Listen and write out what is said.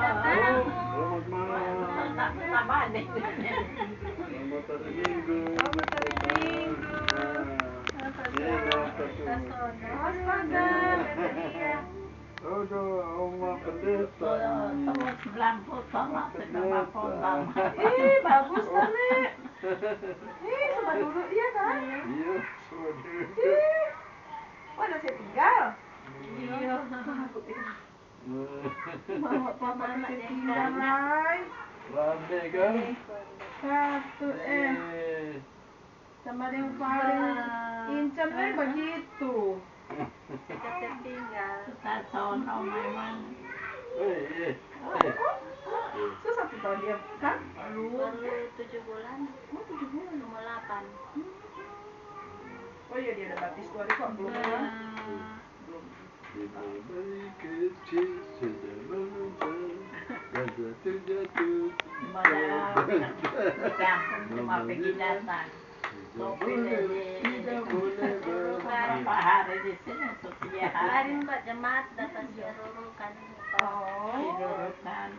datang. Selamat malam. Tambahan deh. Selamat hari Minggu. Selamat hari Minggu. Astaga, Nadia. Oma pendeta. Tahun 90 sama 90 tahun. Ih, bagus kali. Ih, sama dulu iya kan? Iya, waduh. Ih, mana saya tinggal? Iya. Bawa papa saya tinggal, Rai. Rame kan? Satu sama yang paling incamnya begitu. Kita sono memang. So 1 tahun dia kan? Baru 7 bulan. Oh 7 bulan. Nomor 8. Oh iya dia udah baptis 2 hari kok belum kan? Belum. Bayi kecil sudah menunjuk dan jatuh-jatuh. Cuma pergi datang. Tidak boleh Berapa hari di sini setiap hari. Kemarin Mbak Jemaat datang ke Roro kan. Oh. Tidur kan.